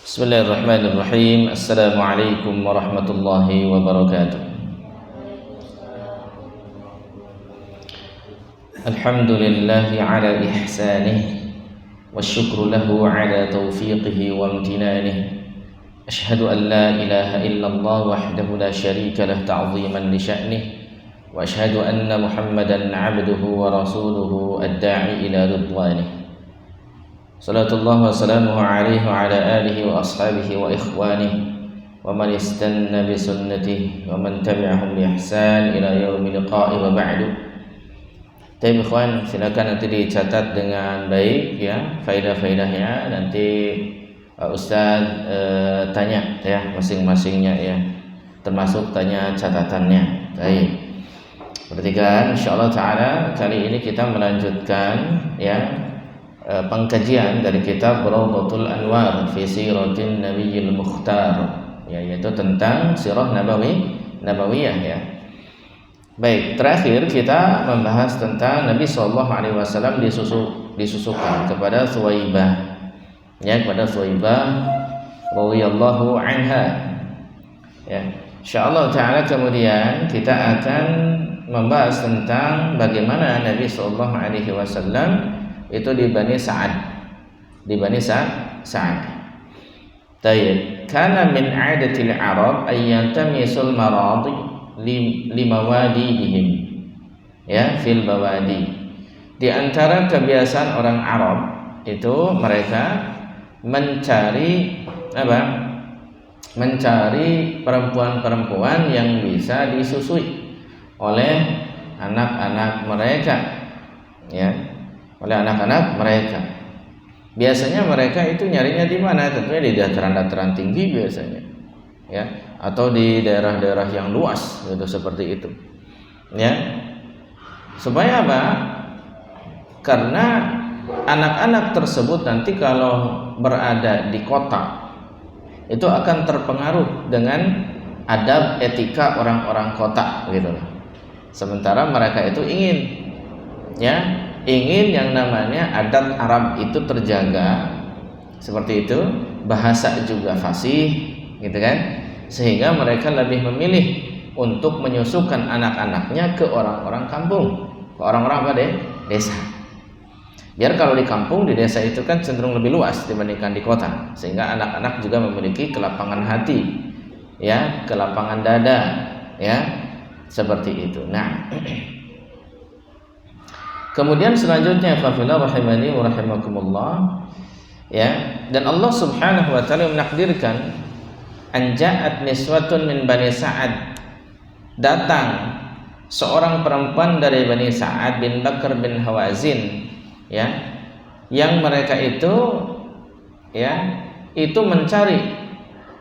Bismillahirrahmanirrahim. Assalamualaikum warahmatullahi wabarakatuh. Alhamdulillahi ala ihsanih wa syukru lahu ala taufiqihi wa amtinanih. Ashhadu an la ilaha illallah wahdahu la syarika lah ta'ziman li sya'nih wa ashhadu anna Muhammadan 'abduhu wa rasuluhu ad-da'i ila ridwanih. Salatullah wa salamuhu alaihi wa ala alihi wa ashabihi wa ikhwanihi wa man istanna bi sunnatihi wa man tabi'ahum bi ihsan ila yaumil liqa'i wa ba'du. Tapi ikhwan, silakan nanti dicatat dengan baik ya faedah-faedahnya. Nanti Ustaz tanya ya masing-masingnya ya, termasuk tanya catatannya. Baik. Perhatikan, insyaallah taala kali ini kita melanjutkan ya pengkajian dari kitab Rawdatul Anwar fi Siratin Nabiyil Mukhtar, ya, yaitu tentang sirah nabawiyah ya. Baik, terakhir kita membahas tentang Nabi SAW disusukan kepada Thuwaibah, ya, kepada Thuwaibah radhiyallahu anha. Ya, insyaallah taala kemudian kita akan membahas tentang bagaimana Nabi SAW itu di Bani Sa'ad, Sa'ad. Tayyib, kana min 'adatil Arab ayyantamisul maradi limawadihim ya fil bawadi. Di antara kebiasaan orang Arab itu mereka mencari apa? Mencari perempuan-perempuan yang bisa disusui oleh anak-anak mereka, ya, oleh anak-anak mereka. Biasanya mereka itu nyarinya di mana? Tentunya di dataran-dataran tinggi biasanya, ya, atau di daerah-daerah yang luas, gitu, seperti itu, ya. Supaya apa? Karena anak-anak tersebut nanti kalau berada di kota itu akan terpengaruh dengan adab etika orang-orang kota, gitu. Sementara mereka itu ingin, ya, ingin yang namanya adat Arab itu terjaga seperti itu, bahasa juga fasih, gitu kan, sehingga mereka lebih memilih untuk menyusukan anak-anaknya ke orang-orang kampung, ke orang-orang apa deh? Desa. Biar kalau di kampung, di desa itu kan cenderung lebih luas dibandingkan di kota, sehingga anak-anak juga memiliki kelapangan hati, ya, kelapangan dada, ya, seperti itu. Nah, kemudian selanjutnya qafila rahimani wa rahimakumullah, ya, dan Allah Subhanahu wa taala menakdirkan anja'at niswatun min Bani Sa'ad, datang seorang perempuan dari Bani Sa'ad bin Bakar bin Hawazin, ya, yang mereka itu, ya, itu mencari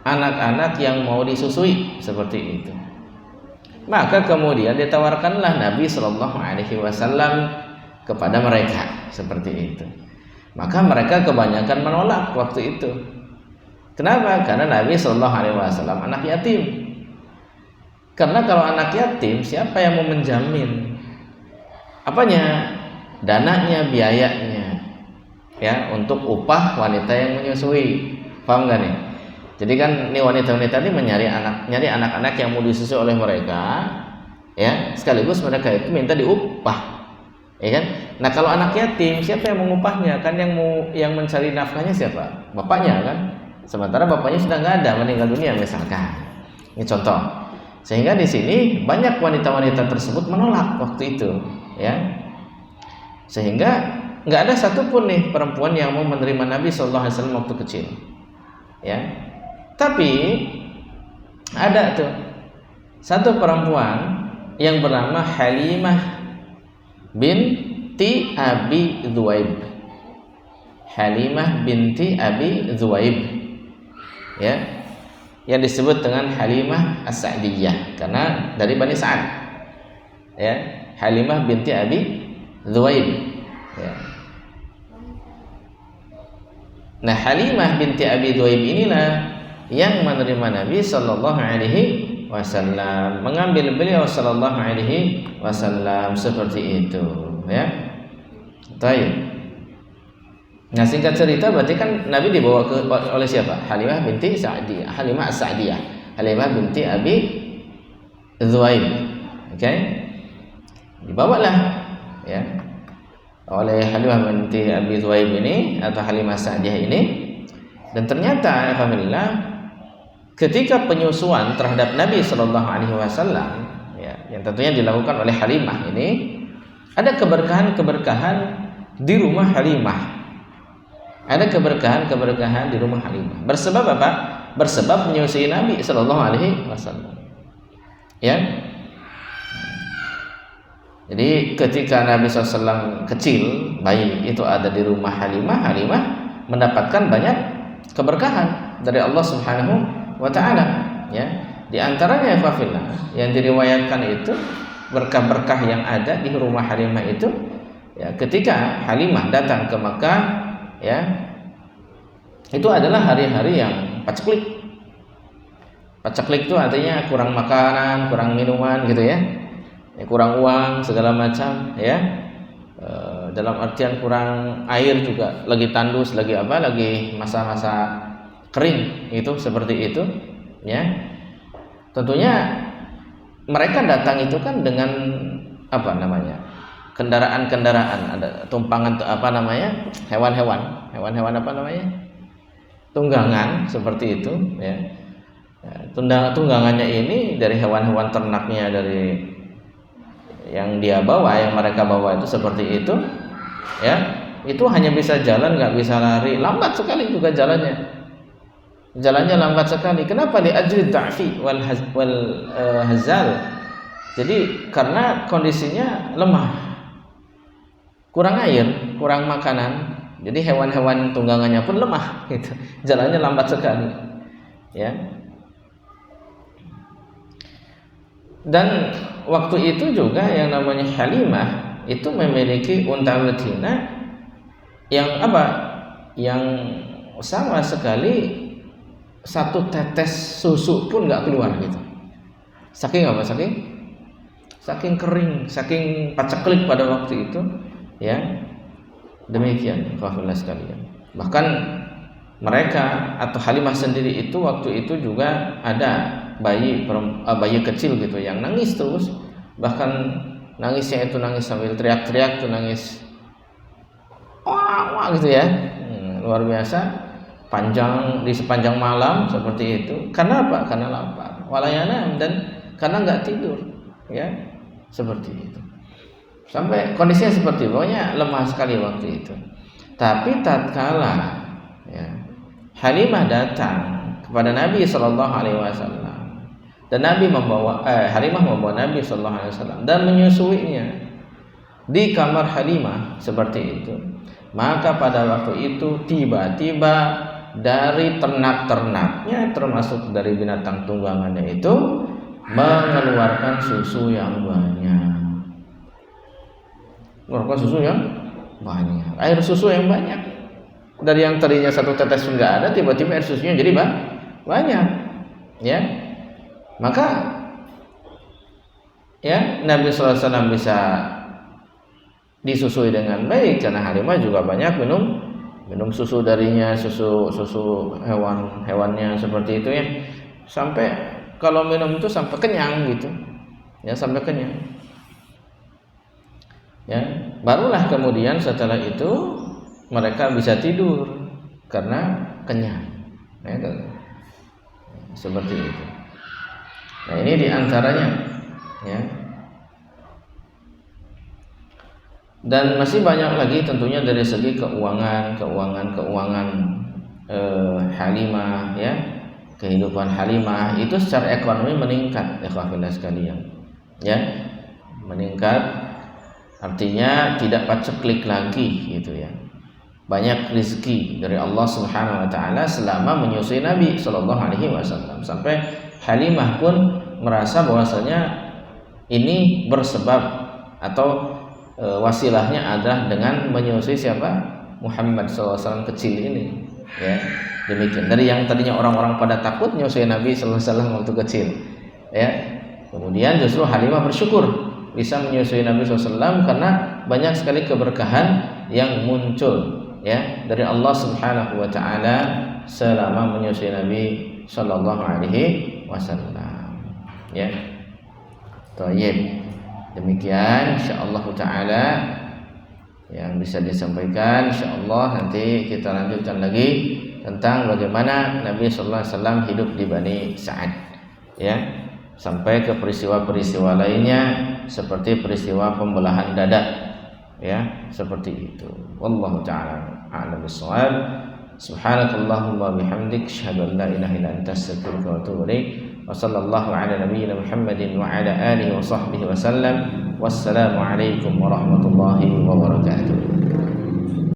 anak-anak yang mau disusui seperti itu. Maka kemudian ditawarkanlah Nabi sallallahu alaihi wasallam kepada mereka seperti itu. Maka mereka kebanyakan menolak waktu itu. Kenapa? Karena Nabi sallallahu alaihi wasallam anak yatim. Karena kalau anak yatim, siapa yang mau menjamin apanya? Dananya, biayanya, ya, untuk upah wanita yang menyusui. Paham gak nih? Jadi kan ini wanita-wanita ini nyari anak-anak yang mau disusui oleh mereka, ya, sekaligus mereka itu minta diupah, ya kan? Nah, kalau anak yatim, siapa yang mengupahnya? Kan yang mencari nafkahnya siapa? Bapaknya kan? Sementara bapaknya sudah nggak ada, meninggal dunia misalkan. Ini contoh. Sehingga di sini banyak wanita-wanita tersebut menolak waktu itu, ya. Sehingga nggak ada satupun nih perempuan yang mau menerima Nabi SAW waktu kecil, ya. Tapi ada tuh satu perempuan yang bernama Halimah binti Abi Dhuwaib. Halimah binti Abi Dhuwaib, ya, yang disebut dengan Halimah As-Sa'diyah karena dari Bani Sa'ad, ya, Halimah binti Abi Dhuwaib, ya. Nah, Halimah binti Abi Dhuwaib inilah yang menerima Nabi sallallahu alaihi wasallam, mengambil beliau sallallahu alaihi wasallam seperti itu, ya. Baik. Nah, singkat cerita berarti kan Nabi dibawa oleh siapa? Halimah binti Sa'diyah, Halimah As-Sa'diyah, Halimah binti Abi Dzuwaib. Oke. Dibawalah ya oleh Halimah binti Abi Dzuwaib ini atau Halimah Sa'diyah ini, dan ternyata alhamdulillah ketika penyusuan terhadap Nabi Shallallahu Alaihi Wasallam ya, yang tentunya dilakukan oleh Halimah ini, ada keberkahan di rumah Halimah. Ada keberkahan di rumah Halimah. Bersebab apa? Bersebab menyusui Nabi Shallallahu Alaihi Wasallam. Ya. Jadi ketika Nabi SAW kecil, bayi itu ada di rumah Halimah, Halimah mendapatkan banyak keberkahan dari Allah Subhanahu Wa Taala. Ya. Di antaranya yang diriwayatkan itu berkah-berkah yang ada di rumah Halimah itu, ya, ketika Halimah datang ke Makkah, ya, itu adalah hari-hari yang paceklik. Paceklik itu artinya kurang makanan, kurang minuman gitu ya, kurang uang segala macam ya, dalam artian kurang air juga, lagi tandus, lagi masa-masa kering itu, seperti itu ya. Tentunya mereka datang itu kan dengan kendaraan-kendaraan, ada tumpangan hewan-hewan tunggangan seperti itu ya. Tunggangannya ini dari hewan-hewan ternaknya, dari yang mereka bawa itu seperti itu ya. Itu hanya bisa jalan, nggak bisa lari, lambat sekali juga jalannya lambat sekali. Kenapa? Li ajli dha'fi wal hazal. Jadi karena kondisinya lemah, kurang air, kurang makanan, jadi hewan-hewan tunggangannya pun lemah gitu. Jalannya lambat sekali ya. Dan waktu itu juga yang namanya Halimah itu memiliki unta betina yang yang sama sekali satu tetes susu pun nggak keluar gitu. Saking kering, saking paceklik pada waktu itu ya. Demikian kafilah sekalian. Bahkan mereka atau Halimah sendiri itu waktu itu juga ada bayi kecil gitu yang nangis terus, bahkan nangisnya itu nangis sambil teriak-teriak tuh, nangis wah gitu ya, luar biasa, di sepanjang malam seperti itu. Karena apa? Karena lapar, walayana, dan karena nggak tidur ya, seperti itu. Sampai kondisinya seperti itu, pokoknya lemah sekali waktu itu. Tapi tatkala ya, Halimah datang kepada Nabi Shallallahu Alaihi Wasallam dan Halimah membawa Nabi Shallallahu Alaihi Wasallam dan menyusuinya di kamar Halimah seperti itu, maka pada waktu itu tiba-tiba dari ternak-ternaknya, termasuk dari binatang tunggangannya itu, mengeluarkan susu yang banyak. Mengeluarkan susu yang banyak, air susu yang banyak. Dari yang tadinya satu tetes pun nggak ada, tiba-tiba air susunya jadi banyak, ya. Maka ya Nabi SAW bisa disusui dengan baik karena Halimah juga banyak minum susu darinya, susu hewannya seperti itu ya, sampai kalau minum itu sampai kenyang gitu ya, sampai kenyang ya. Barulah kemudian setelah itu mereka bisa tidur karena kenyang ya, seperti itu. Nah, ini diantaranya ya. Dan masih banyak lagi tentunya dari segi keuangan Halimah ya, kehidupan Halimah itu secara ekonomi meningkat ya kafilah sekalian ya, meningkat artinya tidak paceklik lagi gitu ya. Banyak rezeki dari Allah Subhanahu wa taala selama menyusui Nabi Shallallahu Alaihi Wasallam, sampai Halimah pun merasa bahwasanya ini bersebab atau wasilahnya adalah dengan menyusui siapa? Muhammad SAW kecil ini ya. Demikian, dari yang tadinya orang-orang pada takut menyusui Nabi SAW waktu kecil ya, kemudian justru Halimah bersyukur bisa menyusui Nabi SAW karena banyak sekali keberkahan yang muncul ya dari Allah Subhanahu wa taala selama menyusui Nabi sallallahu alaihi wasallam. Ya. Baik. Demikian insyaallah taala yang bisa disampaikan. Insyaallah nanti kita lanjutkan lagi tentang bagaimana Nabi sallallahu alaihi wasallam hidup di Bani Sa'ad. Ya. Sampai ke peristiwa-peristiwa lainnya seperti peristiwa pembelahan dada, ya, seperti itu. Wallahu ta'ala a'lam bissawab. Subhanakallahumma bihamdik asyhadu an la ilaha illa anta astaghfiruka wa atubu ilaik. Wa sallallahu ala nabiyyina Muhammadin wa ala alihi wa sahbihi wa sallam. Wassalamu alaikum warahmatullahi wabarakatuh.